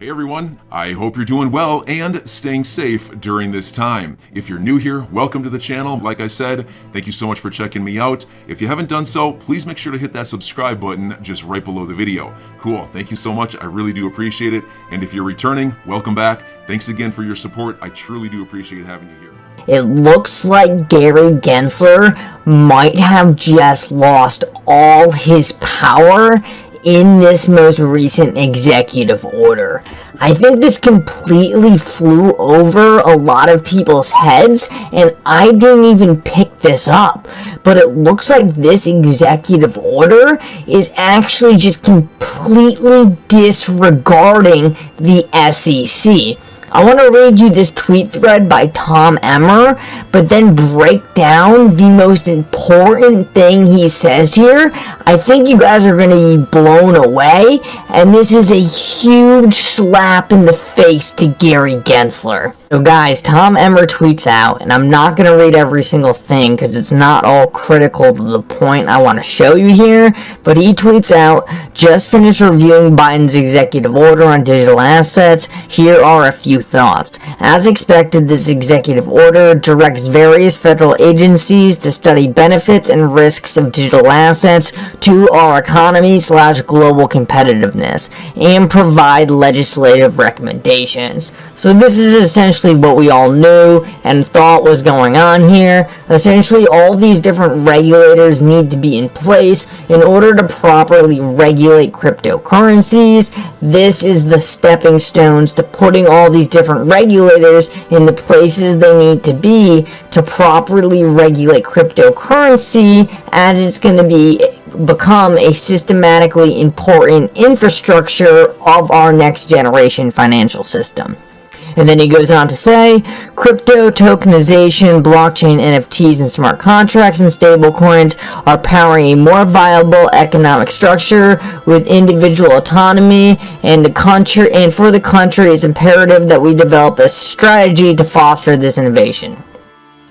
Hey everyone, I hope you're doing well and staying safe during this time. If you're new here, welcome to the channel. Like I said, thank you so much for checking me out. If you haven't done so, please make sure to hit that subscribe button just right below the video. Cool, thank you so much. I really do appreciate it. And if you're returning, welcome back. Thanks again for your support. I truly do appreciate having you here. It looks like Gary Gensler might have just lost all his power in this most recent executive order. I think this completely flew over a lot of people's heads, and I didn't even pick this up. But it looks like this executive order is actually just completely disregarding the SEC. I want to read you this tweet thread by Tom Emmer, but then break down the most important thing he says here. I think you guys are going to be blown away, and this is a huge slap in the face to Gary Gensler. So guys, Tom Emmer tweets out, and I'm not going to read every single thing because it's not all critical to the point I want to show you here, but he tweets out, just finished reviewing Biden's executive order on digital assets. Here are a few thoughts. As expected, this executive order directs various federal agencies to study benefits and risks of digital assets to our economy/global competitiveness and provide legislative recommendations. So this is essentially what we all knew and thought was going on here. Essentially, all these different regulators need to be in place in order to properly regulate cryptocurrencies. This is the stepping stones to putting all these different regulators in the places they need to be to properly regulate cryptocurrency, as it's going to become a systematically important infrastructure of our next generation financial system. And then he goes on to say, crypto, tokenization, blockchain, NFTs, and smart contracts and stablecoins are powering a more viable economic structure with individual autonomy, and for the country, it's imperative that we develop a strategy to foster this innovation.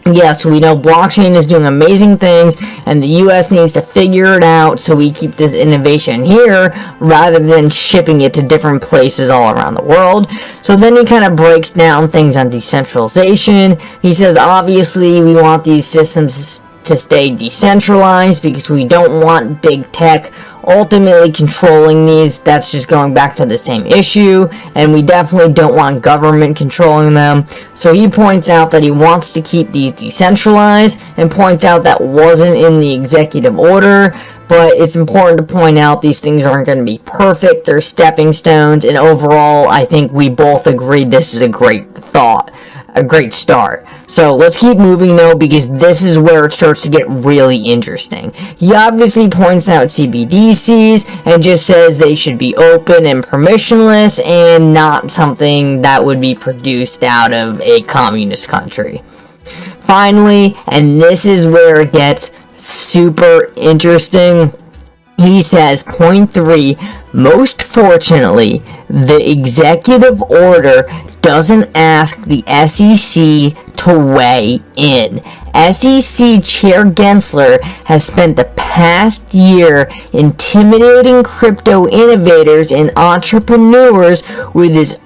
Yes, we know blockchain is doing amazing things, and the US needs to figure it out so we keep this innovation here rather than shipping it to different places all around the world. So then he kind of breaks down things on decentralization. He says, obviously, we want these systems to stay decentralized because we don't want big tech ultimately controlling these. That's just going back to the same issue, and we definitely don't want government controlling them. So he points out that he wants to keep these decentralized, and points out that wasn't in the executive order, but it's important to point out these things aren't going to be perfect. They're stepping stones, and overall I think we both agree this is a great thought, a great start. So let's keep moving though, because this is where it starts to get really interesting. He obviously points out CBDCs and just says they should be open and permissionless and not something that would be produced out of a communist country. Finally, and this is where it gets super interesting, he says, point 3, most fortunately, the executive order doesn't ask the SEC to weigh in. SEC Chair Gensler has spent the past year intimidating crypto innovators and entrepreneurs with his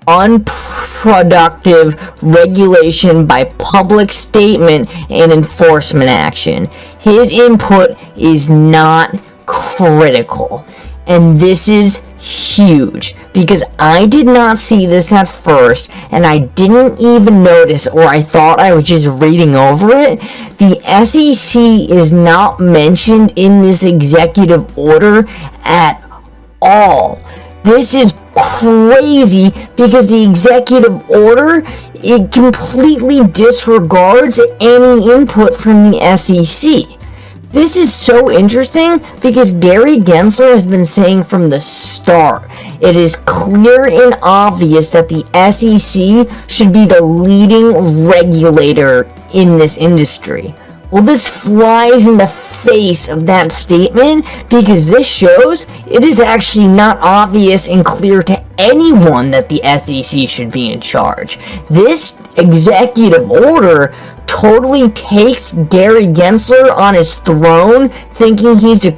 unproductive regulation by public statement and enforcement action. His input is not critical, and this is huge because I did not see this at first, and I didn't even notice, or I thought I was just reading over it. The SEC is not mentioned in this executive order at all. This is crazy because the executive order, it completely disregards any input from the SEC. This is so interesting because Gary Gensler has been saying from the start, it is clear and obvious that the SEC should be the leading regulator in this industry. Well, this flies in the face of that statement because this shows it is actually not obvious and clear to anyone that the SEC should be in charge. This executive order totally takes Gary Gensler on his throne, thinking he's the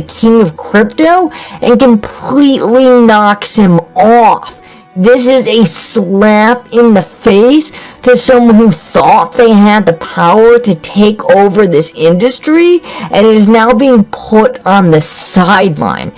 king of crypto, and completely knocks him off. This is a slap in the face to someone who thought they had the power to take over this industry, and it is now being put on the sideline.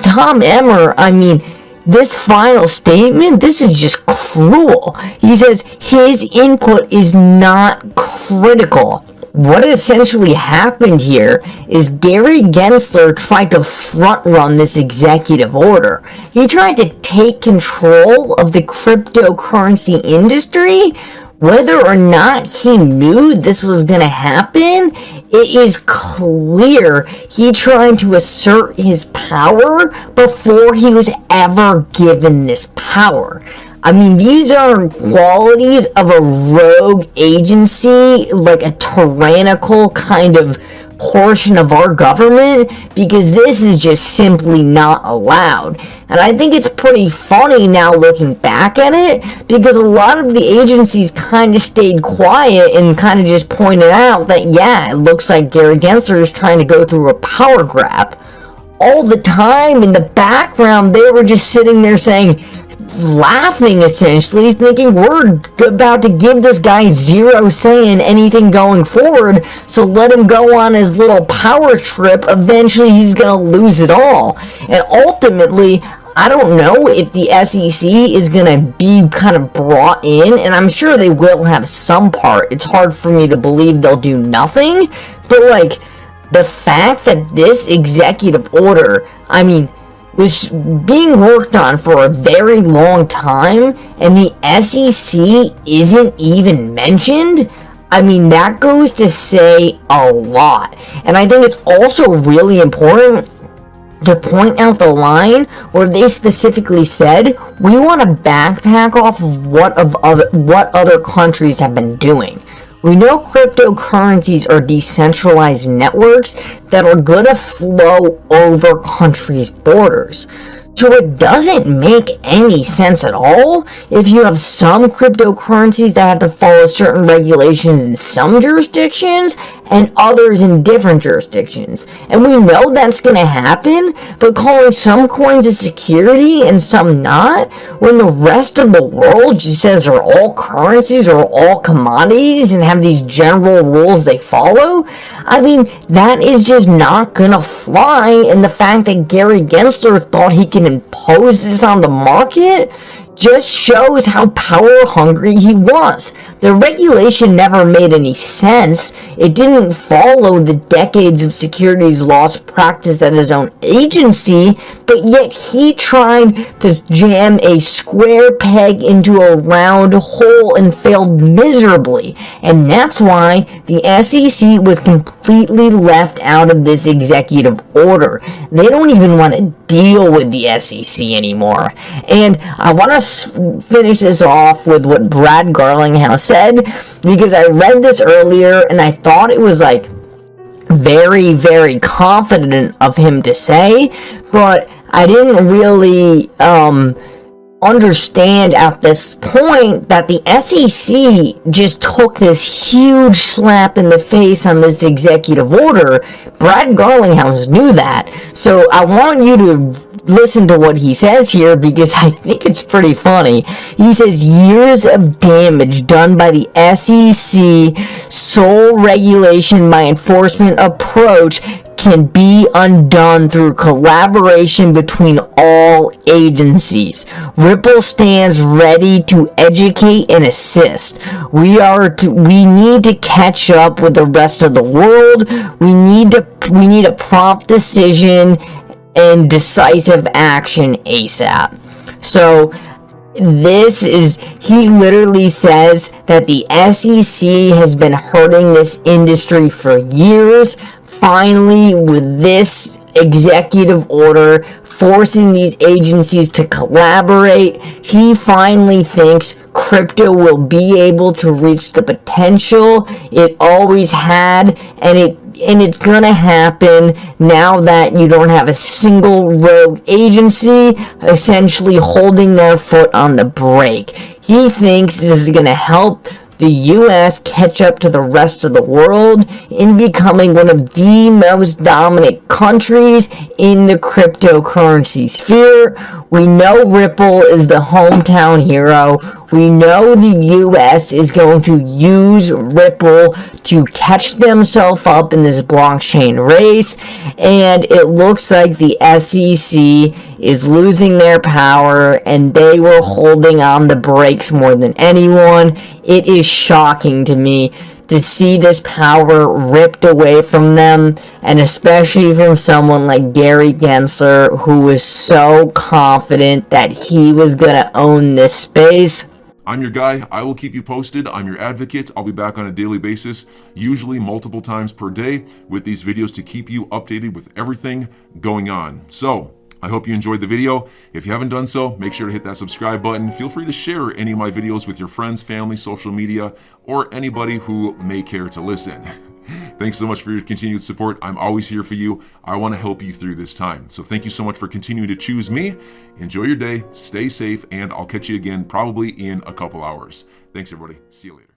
Tom Emmer, I mean, this final statement, this is just cruel. He says his input is not critical. What essentially happened here is Gary Gensler tried to front-run this executive order. He tried to take control of the cryptocurrency industry. Whether or not he knew this was going to happen, it is clear he tried to assert his power before he was ever given this power. I mean, these are qualities of a rogue agency, like a tyrannical kind of portion of our government, because this is just simply not allowed. And I think it's pretty funny now looking back at it, because a lot of the agencies kind of stayed quiet and kind of just pointed out that, yeah, it looks like Gary Gensler is trying to go through a power grab. All the time in the background, they were just sitting there saying, laughing essentially, thinking we're about to give this guy zero say in anything going forward, so let him go on his little power trip. Eventually he's gonna lose it all. And ultimately, I don't know if the SEC is gonna be kind of brought in, and I'm sure they will have some part. It's hard for me to believe they'll do nothing, but like, the fact that this executive order, I mean, was being worked on for a very long time, and the SEC isn't even mentioned, I mean, that goes to say a lot. And I think it's also really important to point out the line where they specifically said, we want to backpack off of what other countries have been doing. We know cryptocurrencies are decentralized networks that are going to flow over countries' borders. So it doesn't make any sense at all if you have some cryptocurrencies that have to follow certain regulations in some jurisdictions and others in different jurisdictions. And we know that's going to happen, but calling some coins a security and some not, when the rest of the world just says they're all currencies or all commodities and have these general rules they follow, I mean, that is just not going to fly. And the fact that Gary Gensler thought he can impose this on the market just shows how power hungry he was. The regulation never made any sense. It didn't follow the decades of securities laws practiced at his own agency, but yet he tried to jam a square peg into a round hole and failed miserably. And that's why the SEC was completely left out of this executive order. They don't even want to deal with the SEC anymore. And I want to finish this off with what Brad Garlinghouse said, because I read this earlier and I thought it was like very, very confident of him to say, but I didn't really understand at this point that the SEC just took this huge slap in the face on this executive order. Brad Garlinghouse knew that. So I want you to listen to what he says here, because I think it's pretty funny. He says years of damage done by the SEC sole regulation by enforcement approach can be undone through collaboration between all agencies. Ripple stands ready to educate and assist. We need to catch up with the rest of the world. We need a prompt decision and decisive action ASAP. So he literally says that the SEC has been hurting this industry for years. Finally, with this executive order forcing these agencies to collaborate, he finally thinks crypto will be able to reach the potential it always had, and And it's gonna happen now that you don't have a single rogue agency essentially holding their foot on the brake. He thinks this is gonna help the US catch up to the rest of the world in becoming one of the most dominant countries in the cryptocurrency sphere. We know Ripple is the hometown hero. We know the US is going to use Ripple to catch themselves up in this blockchain race, and it looks like the SEC is losing their power and they were holding on the brakes more than anyone. It is shocking to me to see this power ripped away from them, and especially from someone like Gary Gensler, who was so confident that he was gonna own this space. I'm your guy. I will keep you posted. I'm your advocate. I'll be back on a daily basis, usually multiple times per day, with these videos to keep you updated with everything going on. So, I hope you enjoyed the video. If you haven't done so, make sure to hit that subscribe button. Feel free to share any of my videos with your friends, family, social media, or anybody who may care to listen. Thanks so much for your continued support. I'm always here for you. I want to help you through this time. So thank you so much for continuing to choose me. Enjoy your day, stay safe, and I'll catch you again probably in a couple hours. Thanks, everybody. See you later.